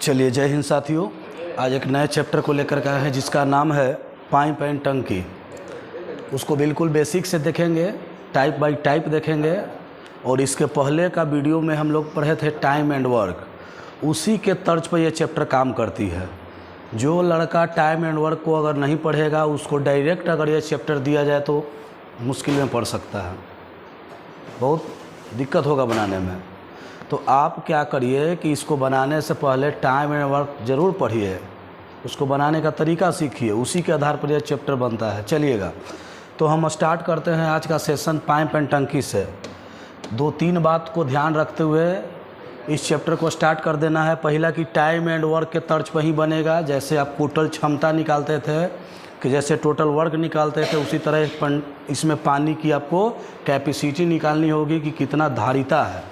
चलिए, जय हिंद साथियों। आज एक नए चैप्टर को लेकर के आए हैं जिसका नाम है पाइप एंड टंकी। उसको बिल्कुल बेसिक से देखेंगे, टाइप बाय टाइप देखेंगे। और इसके पहले का वीडियो में हम लोग पढ़े थे टाइम एंड वर्क, उसी के तर्ज पर यह चैप्टर काम करती है। जो लड़का टाइम एंड वर्क को अगर नहीं पढ़ेगा, उसको डायरेक्ट अगर यह चैप्टर दिया जाए तो मुश्किल में पड़ सकता है, बहुत दिक्कत होगा बनाने में। तो आप क्या करिए कि इसको बनाने से पहले टाइम एंड वर्क ज़रूर पढ़िए, उसको बनाने का तरीका सीखिए, उसी के आधार पर यह चैप्टर बनता है। चलिएगा, तो हम स्टार्ट करते हैं आज का सेशन पाइप एंड टंकी से। 2-3 बात को ध्यान रखते हुए इस चैप्टर को स्टार्ट कर देना है। पहला कि टाइम एंड वर्क के तर्ज पर ही बनेगा। जैसे आप टोटल क्षमता निकालते थे, कि जैसे टोटल वर्क निकालते थे, उसी तरह इसमें पानी की आपको कैपेसिटी निकालनी होगी कि कितना धारिता है।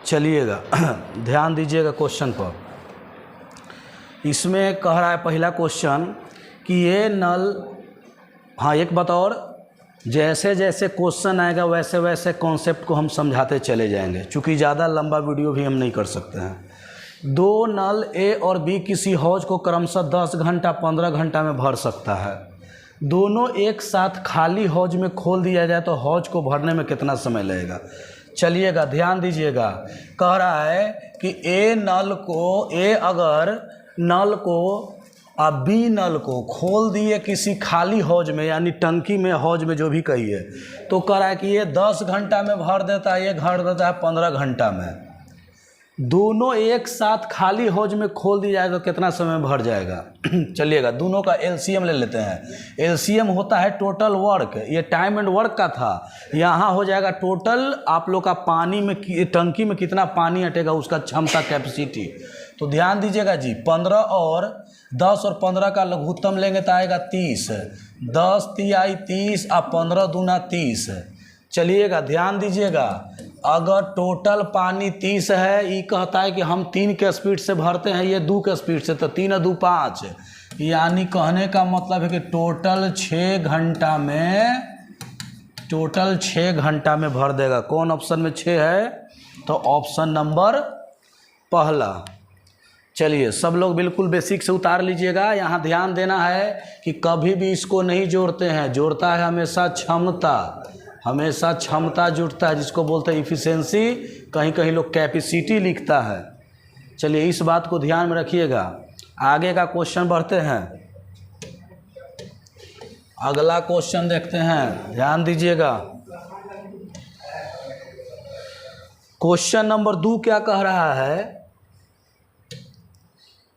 चलिएगा, ध्यान दीजिएगा क्वेश्चन पर। इसमें कह रहा है पहला क्वेश्चन कि ये नल, हाँ एक बात और, जैसे जैसे क्वेश्चन आएगा वैसे वैसे कॉन्सेप्ट को हम समझाते चले जाएंगे, क्योंकि ज़्यादा लंबा वीडियो भी हम नहीं कर सकते हैं। 2 नल ए और बी किसी हौज को क्रमशः 10 घंटा 15 घंटा में भर सकता है। दोनों एक साथ खाली हौज में खोल दिया जाए तो हौज को भरने में कितना समय लगेगा। चलिएगा, ध्यान दीजिएगा। कह रहा है कि अगर नल को और बी नल को खोल दिए किसी खाली हौज में, यानी टंकी में, हौज में, जो भी कहिए, तो कह रहा है कि ये 10 घंटा में भर देता है, ये भर देता है 15 घंटा में। दोनों एक साथ खाली हौज में खोल दिया जाए तो कितना समय में भर जाएगा। चलिएगा, दोनों का एलसीएम ले लेते हैं। एलसीएम होता है टोटल वर्क, ये टाइम एंड वर्क का था। यहाँ हो जाएगा टोटल आप लोग का पानी में, टंकी में कितना पानी हटेगा, उसका क्षमता, कैपेसिटी। तो ध्यान दीजिएगा जी, 15 और 10 और 15 का लघुत्तम लेंगे तो आएगा 30। 10 तिहाई 30 और 15 दूना 30। चलिएगा, ध्यान दीजिएगा। अगर टोटल पानी 30 है, ये कहता है कि हम 3 के स्पीड से भरते हैं, ये 2 के स्पीड से, तो 3 और 2 5, यानी कहने का मतलब है कि टोटल 6 घंटा में भर देगा। कौन ऑप्शन में 6 है? तो ऑप्शन नंबर पहला। चलिए, सब लोग बिल्कुल बेसिक से उतार लीजिएगा। यहाँ ध्यान देना है कि कभी भी इसको नहीं जोड़ते हैं, जोड़ता है हमेशा क्षमता, हमेशा क्षमता जुड़ता है, जिसको बोलते हैं इफिशिएंसी। कहीं कहीं लोग कैपेसिटी लिखता है। चलिए, इस बात को ध्यान में रखिएगा। आगे का क्वेश्चन बढ़ते हैं। अगला क्वेश्चन देखते हैं, ध्यान दीजिएगा। क्वेश्चन नंबर 2 क्या कह रहा है?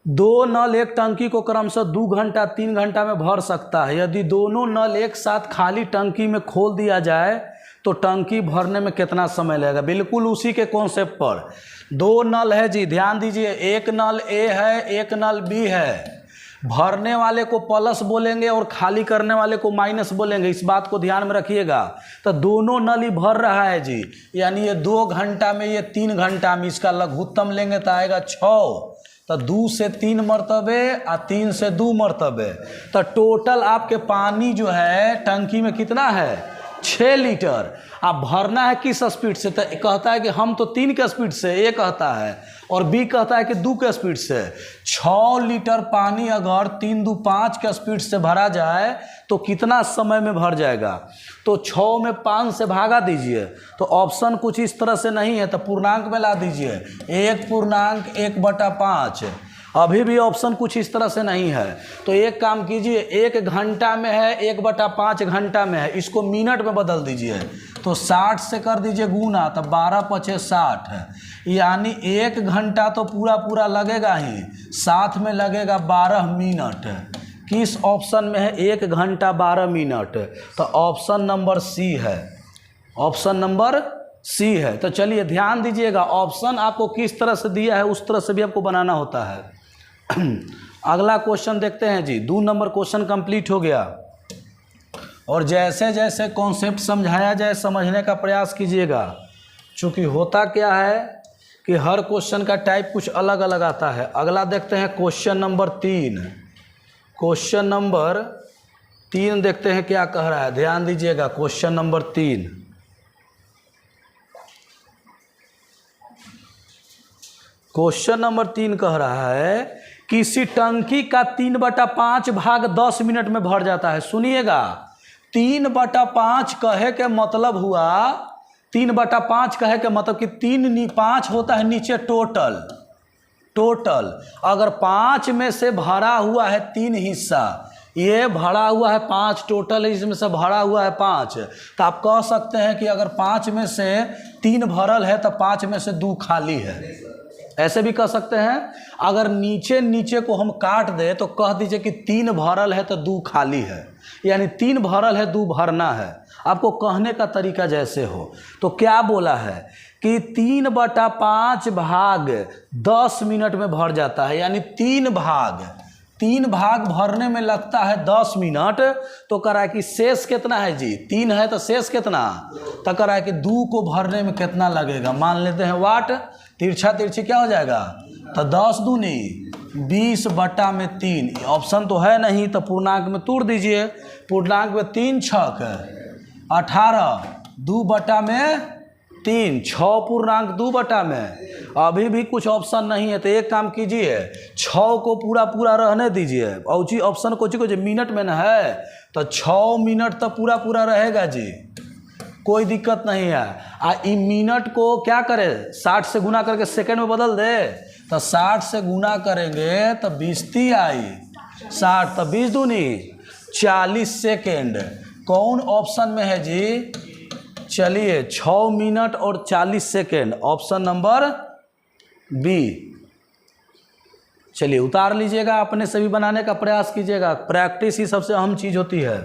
2 नल एक टंकी को क्रमशः 2 घंटा 3 घंटा में भर सकता है। यदि दोनों नल एक साथ खाली टंकी में खोल दिया जाए तो टंकी भरने में कितना समय लगेगा। बिल्कुल उसी के कॉन्सेप्ट पर। 2 नल है जी, ध्यान दीजिए। एक नल ए है, एक नल बी है। भरने वाले को प्लस बोलेंगे और खाली करने वाले को माइनस बोलेंगे, इस बात को ध्यान में रखिएगा। तो दोनों नल ही भर रहा है जी, यानी ये 2 घंटा में, ये 3 घंटा में। इसका लघुत्तम लेंगे तो आएगा 6। तो 2 से 3 मरतबे और 3 से 2 मरतबे। तो टोटल आपके पानी जो है टंकी में कितना है? 6 लीटर। अब भरना है किस स्पीड से? तो कहता है कि हम तो 3 के स्पीड से, ए कहता है, और बी कहता है कि 2 के स्पीड से। 6 लीटर पानी अगर 3 2 5 के स्पीड से भरा जाए तो कितना समय में भर जाएगा? तो 6 में 5 से भागा दीजिए, तो ऑप्शन कुछ इस तरह से नहीं है, तो पूर्णांक में ला दीजिए। 1/1/5। अभी भी ऑप्शन कुछ इस तरह से नहीं है। तो एक काम कीजिए, 1 घंटा में है, 1/5 घंटा में है, इसको मिनट में बदल दीजिए। तो 60 से कर दीजिए गुना, तो 12×5 = 60 है। यानी 1 घंटा तो पूरा लगेगा ही, साथ में लगेगा 12 मिनट। किस ऑप्शन में है? 1 घंटा 12 मिनट। तो ऑप्शन नंबर सी है, ऑप्शन नंबर सी है। तो चलिए, ध्यान दीजिएगा। ऑप्शन आपको किस तरह से दिया है, उस तरह से भी आपको बनाना होता है। अगला क्वेश्चन देखते हैं जी। 2 नंबर क्वेश्चन कंप्लीट हो गया। और जैसे जैसे कॉन्सेप्ट समझाया जाए, समझने का प्रयास कीजिएगा। चूँकि होता क्या है कि हर क्वेश्चन का टाइप कुछ अलग अलग आता है। अगला देखते हैं क्वेश्चन नंबर 3। क्वेश्चन नंबर 3 देखते हैं क्या कह रहा है। ध्यान दीजिएगा, क्वेश्चन नंबर 3। क्वेश्चन नंबर 3 कह रहा है किसी टंकी का 3/5 भाग 10 मिनट में भर जाता है। सुनिएगा, 3/5 कहे के मतलब हुआ, 3/5 कहे के मतलब कि 5 होता है नीचे टोटल। अगर 5 में से भरा हुआ है 3 हिस्सा, ये भरा हुआ है 5 टोटल, इसमें से भरा हुआ है 5, तो आप कह सकते हैं कि अगर 5 में से 3 भरल है तो 5 में से 2 खाली है। ऐसे भी कह सकते हैं। अगर नीचे को हम काट दे तो कह दीजिए कि 3 भरल है तो 2 खाली है, यानी 3 भरल है 2 भरना है। आपको कहने का तरीका जैसे हो। तो क्या बोला है कि 3/5 भाग 10 मिनट में भर जाता है, यानी 3 भाग भरने में लगता है 10 मिनट। तो कह रहा है कि शेष कितना है जी, 3 है तो शेष कितना, तो कह रहा है कि 2 को भरने में कितना लगेगा। मान लेते हैं वाट, तिरछी क्या हो जाएगा, तो 10 दूनी 20/3। ऑप्शन तो है नहीं तो पूर्णांक में तोड़ दीजिए। पूर्णांक में 3 छक 18, 2/3, 6 पूर्णांक 2/में। अभी भी कुछ ऑप्शन नहीं है तो एक काम कीजिए, 6 को पूरा रहने दीजिए। और ऑप्शन को जी मिनट में ना है तो 6 मिनट तो पूरा रहेगा जी, कोई दिक्कत नहीं है। इ मिनट को क्या करें, 60 से गुना करके सेकंड में बदल दे, तो 60 से गुना करेंगे तो 20 आई, 60 तो 20 दूनी 40 सेकेंड। कौन ऑप्शन में है जी, चलिए 6 मिनट और 40 सेकेंड, ऑप्शन नंबर बी। चलिए उतार लीजिएगा, अपने से भी बनाने का प्रयास कीजिएगा। प्रैक्टिस ही सबसे अहम चीज होती है।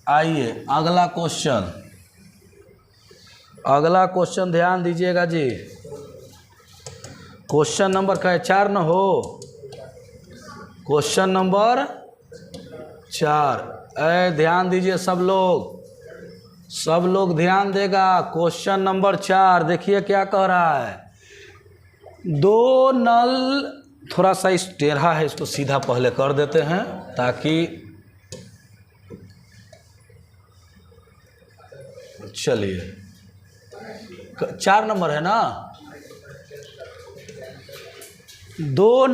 आइए अगला क्वेश्चन ध्यान दीजिएगा जी। क्वेश्चन नंबर क्या है, 4 न हो, क्वेश्चन नंबर 4। ध्यान दीजिए सब लोग ध्यान देगा। क्वेश्चन नंबर 4 देखिए क्या कह रहा है। 2 नल, थोड़ा सा इस टेढ़ा है, इसको सीधा पहले कर देते हैं ताकि, चलिए 4 नंबर है ना। 2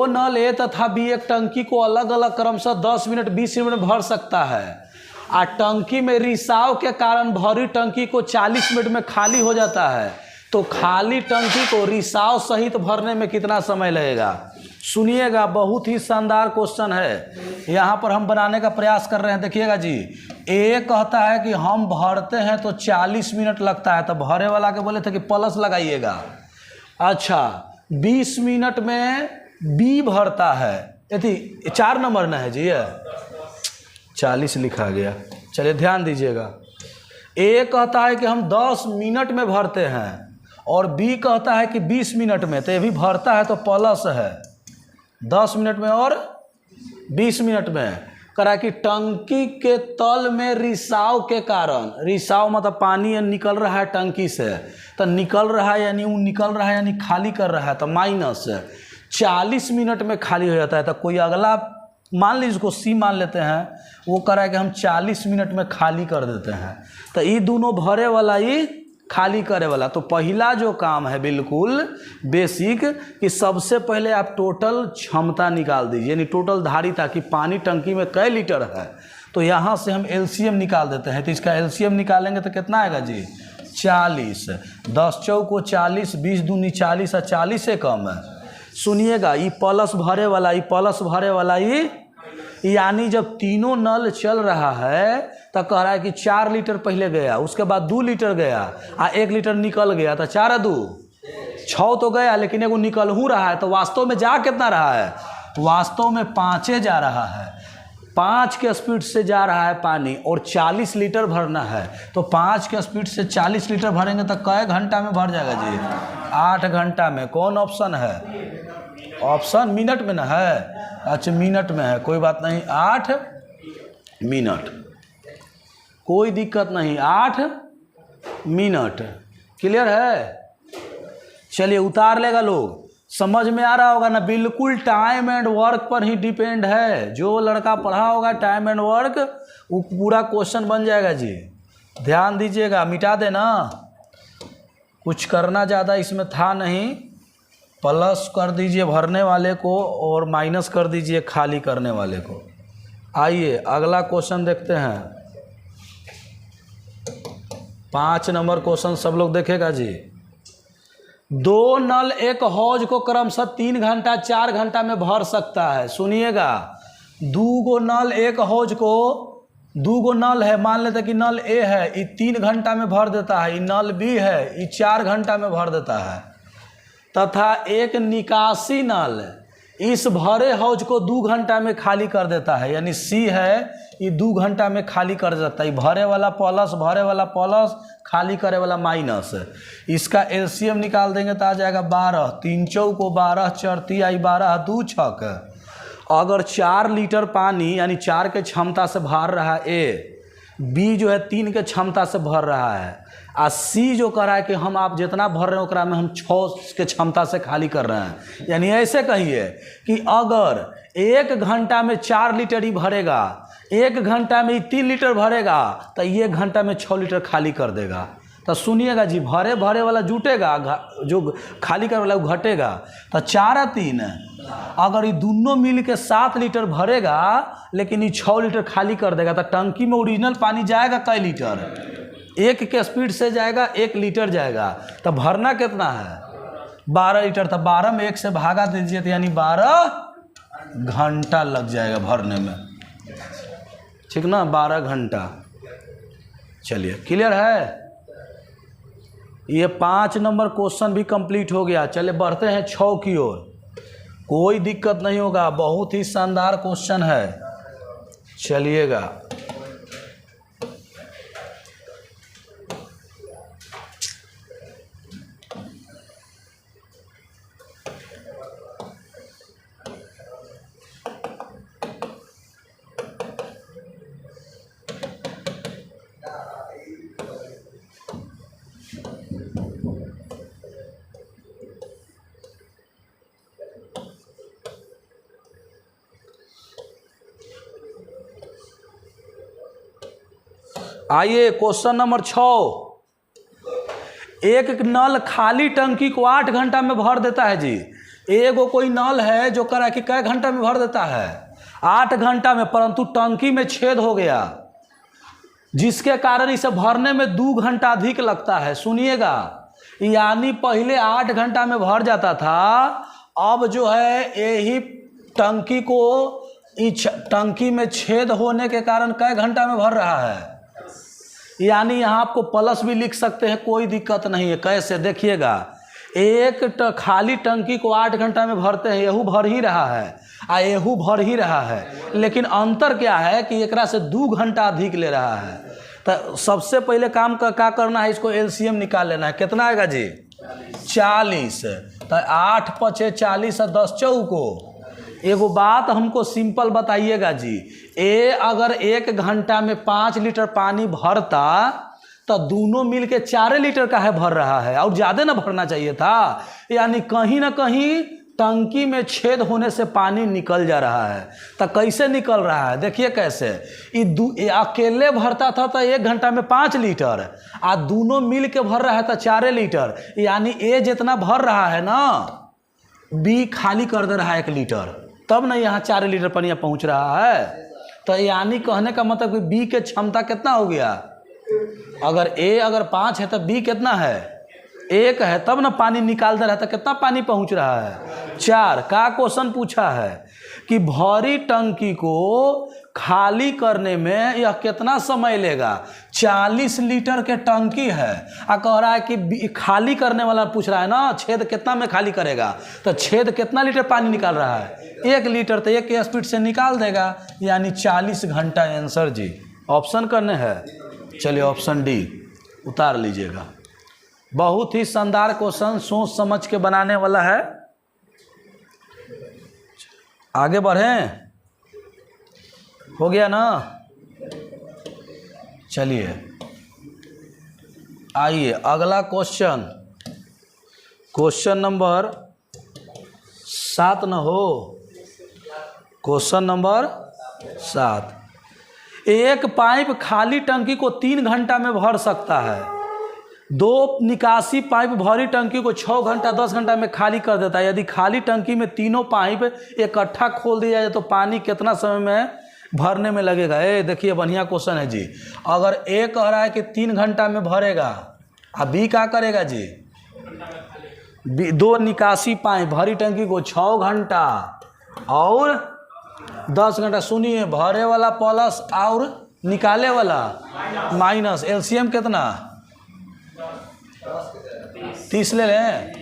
नल ए तथा बी एक टंकी को अलग अलग क्रमशः 10 मिनट 20 मिनट में भर सकता है। टंकी में रिसाव के कारण भरी टंकी को 40 मिनट में खाली हो जाता है। तो खाली टंकी को रिसाव सहित भरने में कितना समय लगेगा। सुनिएगा, बहुत ही शानदार क्वेश्चन है। यहाँ पर हम बनाने का प्रयास कर रहे हैं। देखिएगा जी, ए कहता है कि हम भरते हैं तो 40 मिनट लगता है, तो भरे वाला के बोले थे कि प्लस लगाइएगा। अच्छा, 20 मिनट में बी भरता है, यदि 4 नंबर ना है जी, ये 40 लिखा गया। चलिए ध्यान दीजिएगा, ए कहता है कि हम 10 मिनट में भरते हैं और बी कहता है कि 20 मिनट में, तो ये भी भरता है तो प्लस है 10 मिनट में और 20 मिनट में। करा कि टंकी के तल में रिसाव के कारण, रिसाव मतलब पानी निकल रहा है टंकी से, तो निकल रहा है यानी वो निकल रहा है यानी खाली कर रहा है, तो माइनस 40 मिनट में खाली हो जाता है। तो कोई अगला मान लीजिए उसको सी मान लेते हैं, वो कह रहा है कि हम 40 मिनट में खाली कर देते हैं। तो ये दोनों भरे वाला ये खाली करे वाला। तो पहला जो काम है बिल्कुल बेसिक, कि सबसे पहले आप टोटल क्षमता निकाल दीजिए, यानी टोटल धारिता कि पानी टंकी में कै लीटर है। तो यहाँ से हम एलसीएम निकाल देते हैं। तो इसका एलसीएम निकालेंगे तो कितना आएगा जी, 40। 10 चौको 40, 20 दूनी 40 और 40 से कम है। सुनिएगा, ये प्लस भरे वाला, ये प्लस भरे वाला, ये यानी जब तीनों नल चल रहा है तो कह रहा है कि 4 लीटर पहले गया, उसके बाद 2 लीटर गया और 1 लीटर निकल गया, तो 4 2 6 तो गया, लेकिन एगो निकल हूँ रहा है। तो वास्तव में जा कितना रहा है, वास्तव में 5 जा रहा है। 5 के स्पीड से जा रहा है पानी और 40 लीटर भरना है। तो 5 के स्पीड से 40 लीटर भरेंगे तो कै घंटा में भर जाएगा जी, 8 घंटा में। कौन ऑप्शन है, ऑप्शन मिनट में ना है, अच्छा मिनट में है, कोई बात नहीं, 8 मिनट, कोई दिक्कत नहीं, 8 मिनट। क्लियर है। चलिए उतार लेगा लोग, समझ में आ रहा होगा ना। बिल्कुल टाइम एंड वर्क पर ही डिपेंड है। जो लड़का पढ़ा होगा टाइम एंड वर्क, वो पूरा क्वेश्चन बन जाएगा जी। ध्यान दीजिएगा, मिटा देना, कुछ करना ज़्यादा इसमें था नहीं। प्लस कर दीजिए भरने वाले को और माइनस कर दीजिए खाली करने वाले को। आइए अगला क्वेश्चन देखते हैं। 5 नंबर क्वेश्चन सब लोग देखेगा जी। 2 नल एक हौज को क्रमशः 3 घंटा 4 घंटा में भर सकता है। सुनिएगा, 2 नल एक हौज को, 2 नल है, मान लेते कि नल ए है, ये 3 घंटा में भर देता है, ये नल बी है, ये 4 घंटा में भर देता है, तथा एक निकासी नल इस भरे हौज को 2 घंटा में खाली कर देता है। यानी सी है, ये 2 घंटा में खाली कर देता है। भरे वाला प्लस, भरे वाला प्लस, खाली करे वाला माइनस। इसका एलसीएम निकाल देंगे तो आ जाएगा 12, 3 चौको 12, 4 तिहाई 12, 2 छक। अगर 4 लीटर पानी यानी 4 के क्षमता से भर रहा है ए, बी जो है 3 के क्षमता से भर रहा है, और सी जो कर रहा है कि हम आप जितना भर रहे हैं उकरा में हम 6 के क्षमता से खाली कर रहे हैं। यानी ऐसे कहिए कि अगर 1 घंटा में 4 लीटर ही भरेगा, 1 घंटा में 3 लीटर भरेगा, तो 1 घंटा में 6 लीटर खाली कर देगा। तो सुनिएगा जी, भरे वाला जुटेगा, जो खाली करे वाला वो घटेगा। तो 4 और 3 अगर ये दोनों मिल के 7 लीटर भरेगा, लेकिन ये 6 लीटर खाली कर देगा, तो टंकी में ओरिजिनल पानी जाएगा कई लीटर? 1 के स्पीड से जाएगा, 1 लीटर जाएगा। तो भरना कितना है? 12 लीटर। तो 12 में 1 से भागा दीजिए, तो यानी 12 घंटा लग जाएगा भरने में, ठीक ना, 12 घंटा। चलिए क्लियर है? ये 5 नंबर क्वेश्चन भी कंप्लीट हो गया। चलिए बढ़ते हैं 6 की ओर। कोई दिक्कत नहीं होगा, बहुत ही शानदार क्वेश्चन है। चलिएगा, आइए क्वेश्चन नंबर 6। एक नल खाली टंकी को 8 घंटा में भर देता है जी। एगो कोई नल है जो करा कि कै घंटा में भर देता है? 8 घंटा में, परंतु टंकी में छेद हो गया, जिसके कारण इसे भरने में 2 घंटा अधिक लगता है। सुनिएगा, यानी पहले 8 घंटा में भर जाता था, अब जो है यही टंकी को, टंकी में छेद होने के कारण कै घंटा में भर रहा है? यानी यहाँ आपको प्लस भी लिख सकते हैं, कोई दिक्कत नहीं है। कैसे? देखिएगा, एक खाली टंकी को 8 घंटा में भरते हैं, यहू भर ही रहा है और यहू भर ही रहा है, लेकिन अंतर क्या है कि एकरा से 2 घंटा अधिक ले रहा है। तो सबसे पहले काम का क्या करना है, इसको एलसीएम निकाल लेना है। कितना आएगा जी? 40। तो 8 पचे 40 और 10 चौको। एगो बात हमको सिंपल बताइएगा जी, ए अगर 1 घंटा में 5 लीटर पानी भरता, तो दोनों मिल के 4 लीटर का है भर रहा है, और ज़्यादा ना भरना चाहिए था। यानी कहीं ना कहीं टंकी में छेद होने से पानी निकल जा रहा है। तो कैसे निकल रहा है? देखिए कैसे। ये अकेले भरता था तो 1 घंटा में 5 लीटर, और दोनों मिल के भर रहा है तो 4 लीटर। यानी ए जितना भर रहा है ना, बी खाली कर दे रहा है 1 लीटर, तब ना यहाँ 4 लीटर पानी पहुँच रहा है। तो यानी कहने का मतलब कि बी के क्षमता कितना हो गया? अगर ए अगर 5 है तो बी कितना है? 1 है, तब ना पानी निकाल दे रहा है। तो कितना पानी पहुँच रहा है? 4 का क्वेश्चन पूछा है कि भरी टंकी को खाली करने में यह कितना समय लेगा? 40 लीटर के टंकी है, और कह रहा है कि खाली करने वाला पूछ रहा है ना, छेद कितना में खाली करेगा? तो छेद कितना लीटर पानी निकाल रहा है? 1 लीटर। तो 1 के स्पीड से निकाल देगा, यानी 40 घंटा आंसर जी। ऑप्शन करने हैं, चलिए ऑप्शन डी उतार लीजिएगा। बहुत ही शानदार क्वेश्चन, सोच समझ के बनाने वाला है। आगे बढ़ें, हो गया ना? चलिए आइए अगला क्वेश्चन, क्वेश्चन नंबर 7 न हो, क्वेश्चन नंबर 7। एक पाइप खाली टंकी को 3 घंटा में भर सकता है, 2 निकासी पाइप भरी टंकी को 6 घंटा 10 घंटा में खाली कर देता है। यदि खाली टंकी में तीनों पाइप इकट्ठा खोल दिया जाए तो पानी कितना समय में भरने में लगेगा? देखिए बढ़िया क्वेश्चन है जी। अगर ए कह रहा है कि 3 घंटा में भरेगा, अब बी क्या करेगा जी? 2 निकासी पाइप भरी टंकी को 6 घंटा और 10 घंटा। सुनिए, भरे वाला प्लस और निकाले वाला माइनस, एलसीएम कितना? 30 ले लें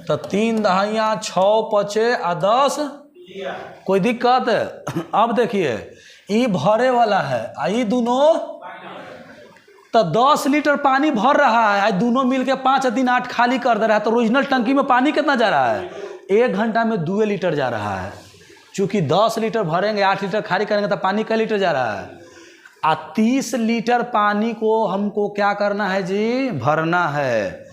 तो 3 दहाइयाँ 6 पचे आ 10, कोई दिक्कत? अब देखिए ये भरे वाला है, ये दोनों तो 10 लीटर पानी भर रहा है, दोनों मिलके 5 दिन 8 खाली कर दे रहा है। तो ओरिजिनल टंकी में पानी कितना जा रहा है? 1 घंटा में 2 लीटर जा रहा है। चूँकि 10 लीटर भरेंगे 8 लीटर खाली करेंगे तो पानी कै लीटर जा रहा है? 30 लीटर पानी को हमको क्या करना है जी? भरना है।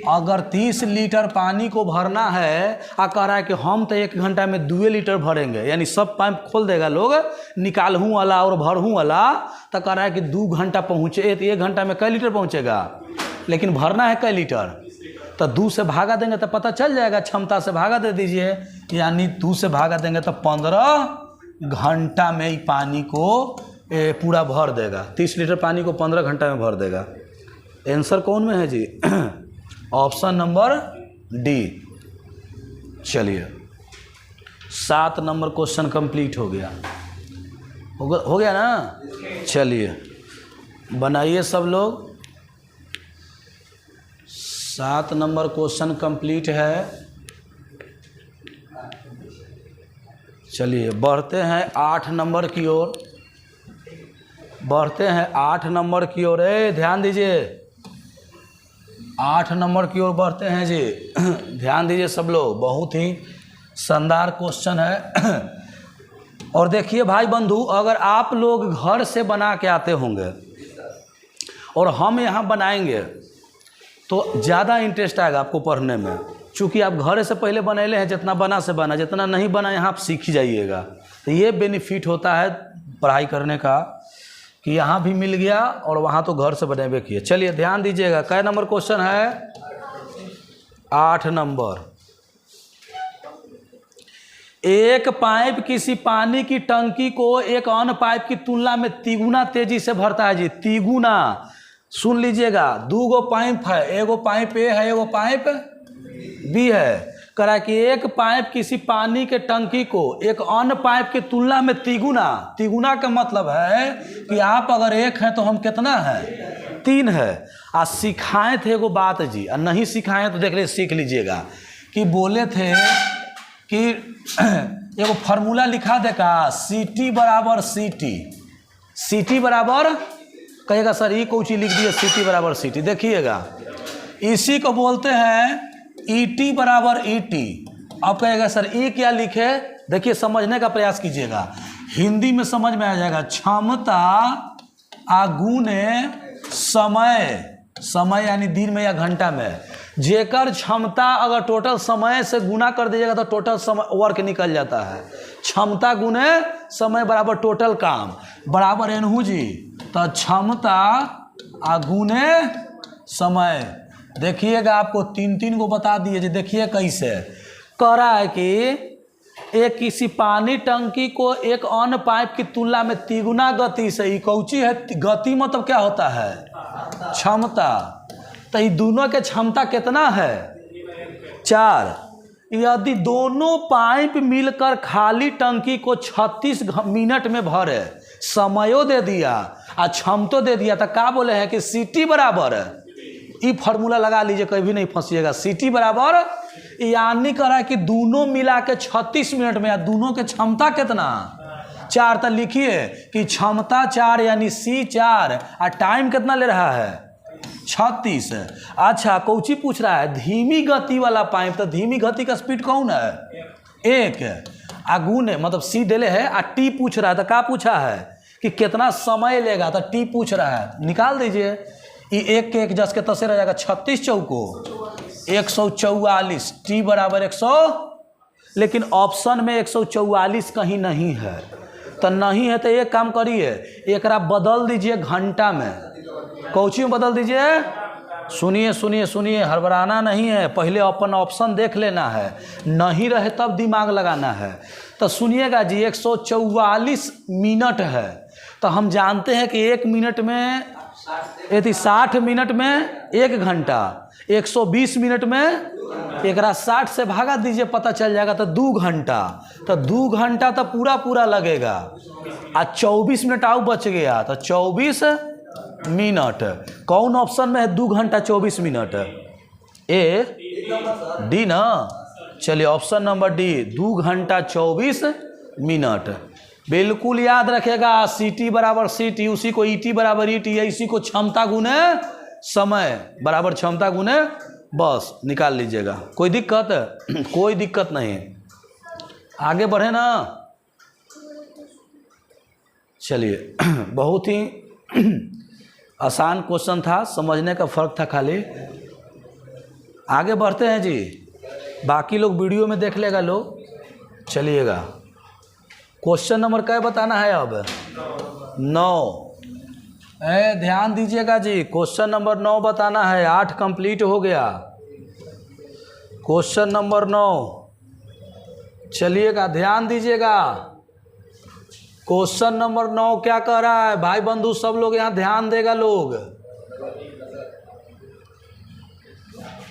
अगर 30 लीटर पानी को भरना है कह रहा है कि हम तो 1 घंटा में 2 लीटर भरेंगे, यानी सब पाइप खोल देगा लोग, निकालूँ वाला और भरूँ वाला, तो कह रहा है कि 2 घंटा पहुँचे, 1 घंटा में कै लीटर पहुँचेगा? लेकिन भरना है कै लीटर? तो 2 से भागा देंगे तो पता चल जाएगा, क्षमता से भागा दे दीजिए, यानी 2 से भागा देंगे तो 15 घंटा में ही पानी को पूरा भर देगा। 30 लीटर पानी को 15 घंटा में भर देगा। आंसर कौन में है जी? Option number D. चलिए 7 नंबर क्वेश्चन कंप्लीट हो गया, हो गया ना? चलिए बनाइए सब लोग। 7 नंबर क्वेश्चन कंप्लीट है। चलिए बढ़ते हैं 8 नंबर की ओर, बढ़ते हैं 8 नंबर की ओर। ध्यान दीजिए, 8 नंबर की ओर बढ़ते हैं जी। ध्यान दीजिए सब लोग, बहुत ही शानदार क्वेश्चन है। और देखिए भाई बंधु, अगर आप लोग घर से बना के आते होंगे और हम यहाँ बनाएंगे तो ज़्यादा इंटरेस्ट आएगा आपको पढ़ने में, चूँकि आप घर से पहले बनेले हैं, जितना बना से बना, जितना नहीं बना यहाँ आप सीख ही जाइएगा। तो ये बेनिफिट होता है पढ़ाई करने का कि यहाँ भी मिल गया और वहाँ तो घर से बनेबे किए। चलिए ध्यान दीजिएगा, कै नंबर क्वेश्चन है? 8 नंबर। एक पाइप किसी पानी की टंकी को एक अन्य पाइप की तुलना में 3 गुना तेजी से भरता है जी। 3 गुना, सुन लीजिएगा। 2 गो पाइप है, एगो पाइप ए है, एगो पाइप बी है। कह रहा है कि एक पाइप किसी पानी के टंकी को एक अन्य पाइप की तुलना में 3 गुना। 3 गुना का मतलब है कि आप अगर 1 हैं तो हम कितना है? 3 है। आ सिखाए थे एगो बात जी, और नहीं सिखाए तो देख लीजिए, सीख लीजिएगा कि बोले थे कि एगो फार्मूला लिखा देगा, CT बराबर CT। CT बराबर कहेगा सर ये कौन चीज लिख दिया? CT बराबर CT। देखिएगा इसी को बोलते हैं ET बराबर ET। अब कहेगा सर ये क्या लिखे? देखिए समझने का प्रयास कीजिएगा, हिंदी में समझ में आ जाएगा। क्षमता आगुने समय, समय यानी दिन में या घंटा में, जेकर क्षमता अगर टोटल समय से गुना कर दीजिएगा तो टोटल समय वर्क निकल जाता है। क्षमता गुने समय बराबर टोटल काम बराबर एनहू जी। तो क्षमता आगुने समय, देखिएगा आपको 3 को बता दिए जी। देखिए कैसे कह रहा है कि एक किसी पानी टंकी को एक अन्य पाइप की तुलना में 3 गुना गति से, कौची है गति मतलब क्या होता है? क्षमता। तो ये दोनों के क्षमता कितना है? 4। यदि दोनों पाइप मिलकर खाली टंकी को 36 मिनट में भरे, समयो दे दिया और क्षमतो दे दिया, तो क्या बोले हैं कि CT बराबर, ये फार्मूला लगा लीजिए, कभी नहीं फंसिएगा। CT बराबर यानी कह रहा है कि दोनों मिला के 36 मिनट में, या दोनों के क्षमता कितना? 4। तो लिखिए कि क्षमता 4 यानी C4 और टाइम कितना ले रहा है? 36। अच्छा कौची पूछ रहा है? धीमी गति वाला पाइप। तो धीमी गति का स्पीड कौन है? 1। आगुने मतलब C डेले है और T पूछ रहा है। तो क्या पूछा है कि कितना समय लेगा? तो T पूछ रहा है, निकाल दीजिए। ये 1 के 1 जस के तसे रह जाएगा, 36 चौको 144। T बराबर 100, लेकिन ऑप्शन में 144 कहीं नहीं है। तो नहीं है तो एक काम करिए, एकरा बदल दीजिए घंटा में। कौची में बदल दीजिए? सुनिए सुनिए सुनिए, हड़बड़ाना नहीं है, पहले अपन ऑप्शन देख लेना है, नहीं रहे तब दिमाग लगाना है। तो सुनिएगा जी, 144 मिनट है, तो हम जानते हैं कि 1 मिनट में यदि 60 मिनट में 1 घंटा, 120 मिनट में एकरा 60 से भागा दीजिए, पता चल जाएगा, तो 2 घंटा। तो 2 घंटा तो पूरा लगेगा, आ 24 मिनट आउ बच गया, तो 24 मिनट। कौन ऑप्शन में है 2 घंटा 24 मिनट? ए डी ना। चलिए ऑप्शन नंबर डी, 2 घंटा 24 मिनट। बिल्कुल याद रखेगा, सीटी बराबर सीटी, उसी को ईटी बराबर ईटी है, इसी को क्षमता गुने समय बराबर क्षमता गुने, बस निकाल लीजिएगा। कोई दिक्कत? कोई दिक्कत नहीं, आगे बढ़े ना। चलिए बहुत ही आसान क्वेश्चन था, समझने का फर्क था खाली। आगे बढ़ते हैं जी, बाकी लोग वीडियो में देख लेगा लोग। चलिएगा, क्वेश्चन नंबर क्या बताना है अब? 9। ध्यान दीजिएगा जी, क्वेश्चन नंबर 9 बताना है। 8 कंप्लीट हो गया, क्वेश्चन नंबर 9। चलिएगा, ध्यान दीजिएगा, क्वेश्चन नंबर 9 क्या कह रहा है? भाई बंधु सब लोग यहाँ ध्यान देगा लोग।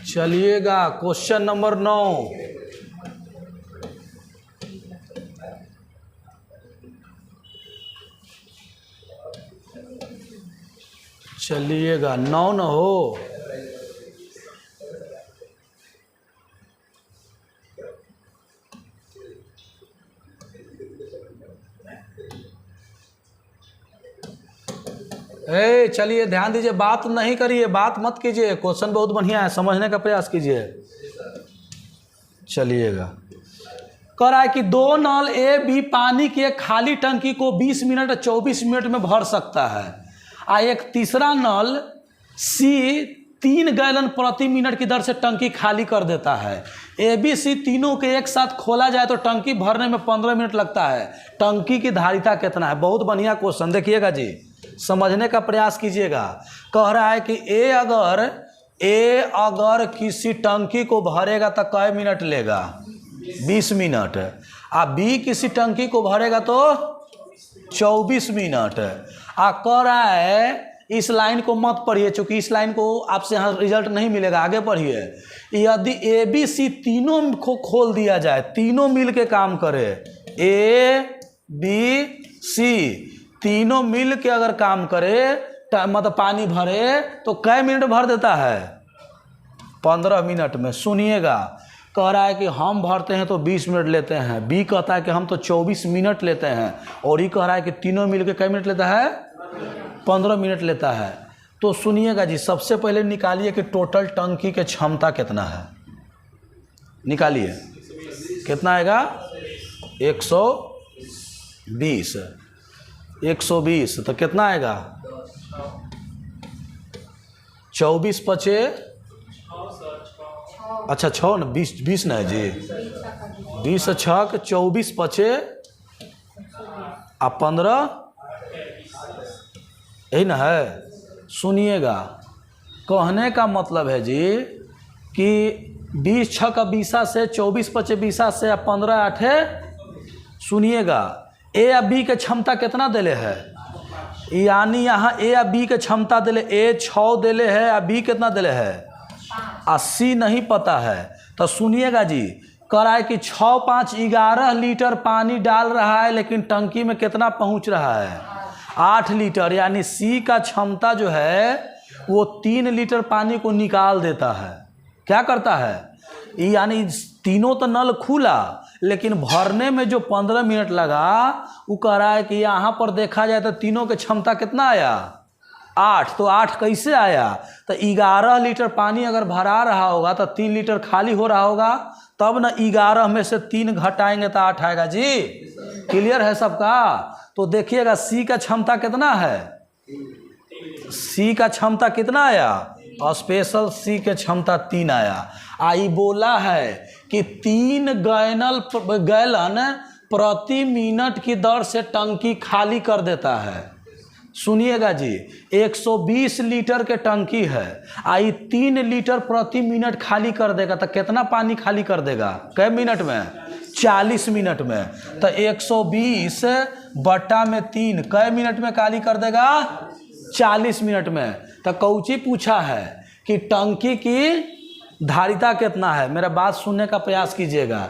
चलिएगा, क्वेश्चन नंबर 9। चलिएगा, 9 न हो। चलिए ध्यान दीजिए, बात नहीं करिए, बात मत कीजिए, क्वेश्चन बहुत बढ़िया है, समझने का प्रयास कीजिए। चलिएगा, कह रहा है कि 2 नल ए बी पानी की एक खाली टंकी को 20 मिनट 24 मिनट में भर सकता है, आ एक तीसरा नल सी 3 गैलन प्रति मिनट की दर से टंकी खाली कर देता है। ए बी सी तीनों के एक साथ खोला जाए तो टंकी भरने में 15 मिनट लगता है, टंकी की धारिता कितना है? बहुत बढ़िया क्वेश्चन, देखिएगा जी, समझने का प्रयास कीजिएगा। कह रहा है कि ए अगर किसी टंकी को भरेगा तो कै मिनट लेगा? 20 मिनट। आ बी किसी टंकी को भरेगा तो 24 मिनट। आ कह रहा है, इस लाइन को मत पढ़िए, चूंकि इस लाइन को आपसे यहाँ रिजल्ट नहीं मिलेगा, आगे पढ़िए। यदि ए बी सी तीनों को खोल दिया जाए, तीनों मिल के काम करे, ए बी सी तीनों मिल के अगर काम करे, मतलब पानी भरे, तो कै मिनट भर देता है? 15 मिनट में। सुनिएगा, कह रहा है कि हम भरते हैं तो 20 मिनट लेते हैं, बी कहता है कि हम तो 24 मिनट लेते हैं, और ये कह रहा है कि तीनों मिल के कै मिनट लेता है? 15 मिनट लेता है। तो सुनिएगा जी, सबसे पहले निकालिए कि टोटल टंकी की क्षमता कितना है। निकालिए, कितना आएगा? 120। 120 तो कितना आएगा? 24 पचे, अच्छा 6 न 20 न है जी, 20 छक 24 पचे आ 15, यही ना है। सुनिएगा, कहने का मतलब है जी कि 20 छक 20 से 24 पचे 20 से 15 8। सुनिएगा, ए या बी के क्षमता कितना दिले है? यानी यहाँ ए या बी के क्षमता दिले, ए 6 दिले है, या बी कितना दिले है? 80 नहीं पता है। तो सुनिएगा जी, कह रहा है कि 6 5 11 लीटर पानी डाल रहा है, लेकिन टंकी में कितना पहुँच रहा है? 8 लीटर। यानी सी का क्षमता जो है वो 3 लीटर पानी को निकाल देता है। क्या करता है? यानी तीनों तो नल खुला, लेकिन भरने में जो 15 मिनट लगा, वो कह रहा है कि यहाँ पर देखा जाए तो तीनों की क्षमता कितना आया? 8। तो 8 कैसे आया? तो 11 लीटर पानी अगर भरा रहा होगा तो 3 लीटर खाली हो रहा होगा, तब ना 11 में से 3 घटाएंगे तो 8 आएगा जी। क्लियर है सबका? तो देखिएगा, सी का क्षमता कितना है? सी का क्षमता कितना आया? स्पेशल सी के क्षमता 3 आया। आई बोला है कि 3 गैलन प्रति मिनट की दर से टंकी खाली कर देता है। सुनिएगा जी, 120 लीटर के टंकी है, आई 3 लीटर प्रति मिनट खाली कर देगा तो कितना पानी खाली कर देगा कै मिनट में? 40 मिनट में। तो 120 बटा में 3 कै मिनट में खाली कर देगा? 40 मिनट में। तो कौची पूछा है कि टंकी की धारिता कितना है। मेरा बात सुनने का प्रयास कीजिएगा।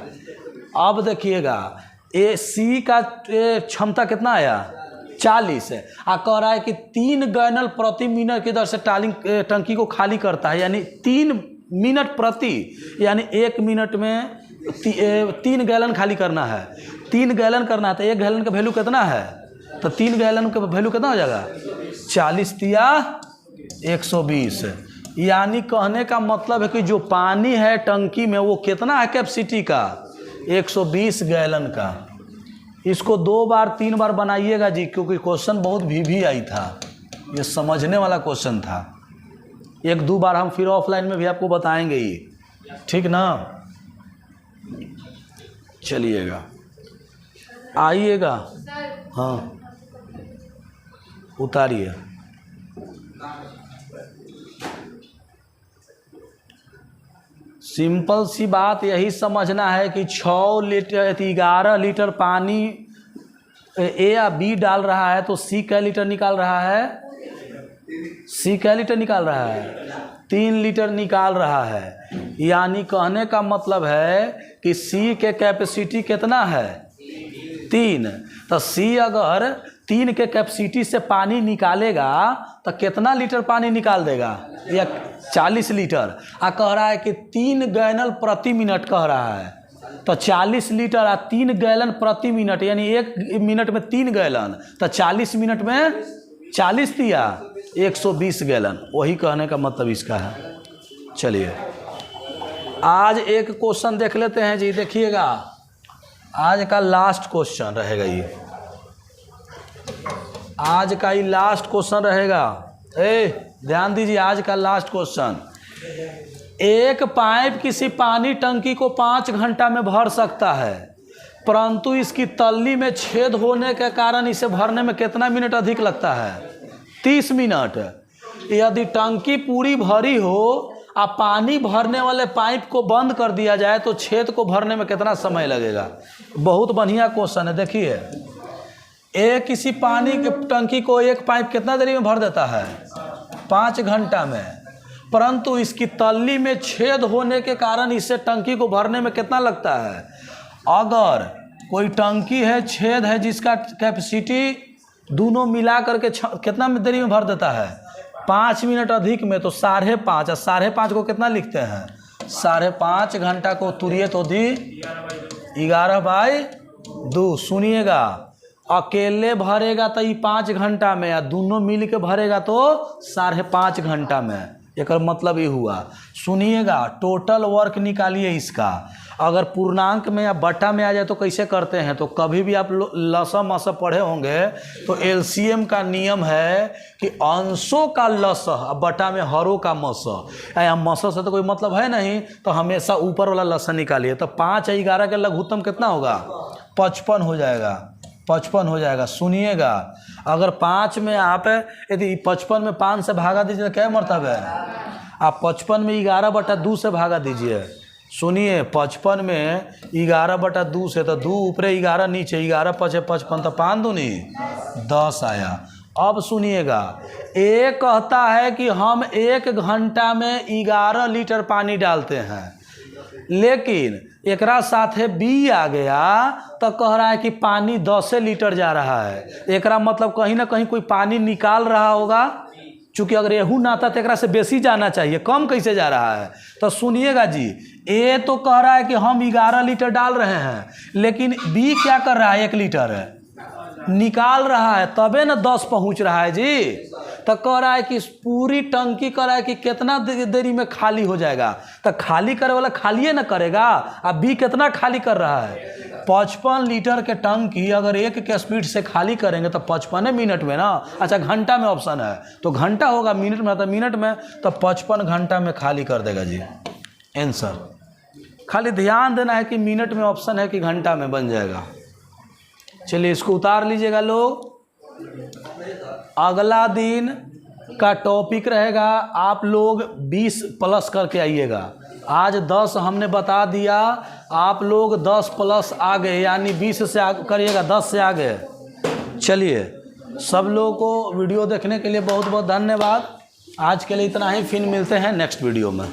अब देखिएगा, ए सी का क्षमता कितना आया? 40 है। कह रहा है कि 3 गैलन प्रति मिनट की दर से टंकी को खाली करता है, यानी 3 मिनट प्रति, यानी 1 मिनट में 3 गैलन खाली करना है। 3 गैलन करना है तो 1 गैलन का वैल्यू कितना है? तो 3 गैलन का वैल्यू कितना हो जाएगा? 40 तिया 120। यानी कहने का मतलब है कि जो पानी है टंकी में वो कितना है कैपेसिटी का? 120 गैलन का। इसको 2 बार 3 बार बनाइएगा जी, क्योंकि क्वेश्चन बहुत भी आई था, ये समझने वाला क्वेश्चन था। 1-2 बार हम फिर ऑफलाइन में भी आपको बताएंगे ये, ठीक ना? चलिएगा, आइएगा। हाँ, उतारिए। सिंपल सी बात यही समझना है कि 6 लीटर 11 लीटर पानी ए या बी डाल रहा है तो सी कै लीटर निकाल रहा है? सी कै लीटर निकाल रहा है? 3 लीटर निकाल रहा है। यानी कहने का मतलब है कि सी के कैपेसिटी कितना है? 3। तो सी अगर 3 के कैपेसिटी से पानी निकालेगा तो कितना लीटर पानी निकाल देगा? या 40 लीटर। कह रहा है कि 3 गैलन प्रति मिनट कह रहा है, तो 40 लीटर 3 गैलन प्रति मिनट, यानी 1 मिनट में 3 गैलन, तो 40 मिनट में 40 दिया 120 गैलन। वही कहने का मतलब इसका है। चलिए आज एक क्वेश्चन देख लेते हैं जी। देखिएगा, आज का लास्ट क्वेश्चन रहेगा ये, आज का ही लास्ट क्वेश्चन रहेगा। ध्यान दीजिए, आज का लास्ट क्वेश्चन। एक पाइप किसी पानी टंकी को 5 घंटा में भर सकता है, परंतु इसकी तल्ली में छेद होने के कारण इसे भरने में कितना मिनट अधिक लगता है? 30 मिनट। यदि टंकी पूरी भरी हो और पानी भरने वाले पाइप को बंद कर दिया जाए तो छेद को भरने में कितना समय लगेगा? बहुत बढ़िया क्वेश्चन है। देखिए, किसी पानी के टंकी को एक पाइप कितना देरी में भर देता है? 5 घंटा में, परंतु इसकी तल्ली में छेद होने के कारण इसे टंकी को भरने में कितना लगता है? अगर कोई टंकी है, छेद है, जिसका कैपेसिटी दोनों मिला करके कितना देरी में भर देता है? 5 मिनट अधिक में, तो 5.5। 5.5 को कितना लिखते हैं? 5.5 घंटा को तुरिए तो दी 11/2। सुनिएगा, अकेले भरेगा तो ये 5 घंटा में, या दोनों मिल के भरेगा तो 5.5 घंटा में। एक मतलब ये हुआ। सुनिएगा, टोटल वर्क निकालिए इसका। अगर पूर्णांक में या बटा में आ जाए तो कैसे करते हैं? तो कभी भी आप लसा मसा पढ़े होंगे तो एलसीएम का नियम है कि अंशों का लसा बटा में हरों का मसा। या मसा से तो कोई मतलब है नहीं, तो हमेशा ऊपर वाला लसा निकालिए। तो 5 और 11 का लघुत्तम कितना होगा? 55 हो जाएगा। 55 हो जाएगा। सुनिएगा, अगर 5 में आप यदि 55 में 5 से भागा दीजिए तो क्या मतलब है? आप 55 में 11/2 से भागा दीजिए। सुनिए, 55 में 11/2 से, तो 2 ऊपरे 11 नीचे, 11 5 55, तो 5 दूनी 10 आया। अब सुनिएगा, ए कहता है कि हम 1 घंटा में 11 लीटर पानी डालते हैं, लेकिन एकरा साथे बी आ गया तो कह रहा है कि पानी 10 लीटर जा रहा है। एकरा मतलब कहीं ना कहीं कोई पानी निकाल रहा होगा, चूँकि अगर एहू ना था तो एकरा से बेसी जाना चाहिए, कम कैसे जा रहा है? तो सुनिएगा जी, ए तो कह रहा है कि हम 11 लीटर डाल रहे हैं, लेकिन बी क्या कर रहा है? 1 लीटर निकाल रहा है, तबे ना 10 पहुंच रहा है जी। तो कह रहा है कि पूरी टंकी कह रहा है कि कितना देरी में खाली हो जाएगा? तो खाली करे वाला खालिए ना करेगा। अब बी कितना खाली कर रहा है? 55 लीटर के टंकी अगर 1 के स्पीड से खाली करेंगे तो 55 मिनट में ना। अच्छा, घंटा में ऑप्शन है तो घंटा होगा, मिनट में तो मिनट में, तो 55 घंटा में खाली कर देगा जी आंसर। खाली ध्यान देना है कि मिनट में ऑप्शन है कि घंटा में बन जाएगा। चलिए इसको उतार लीजिएगा लोग। अगला दिन का टॉपिक रहेगा, आप लोग 20 प्लस करके आइएगा। आज 10 हमने बता दिया, आप लोग 10 प्लस आ गए, यानी 20 से आगे करिएगा, 10 से आगे। चलिए सब लोगों को वीडियो देखने के लिए बहुत बहुत धन्यवाद। आज के लिए इतना ही, फिर मिलते हैं नेक्स्ट वीडियो में।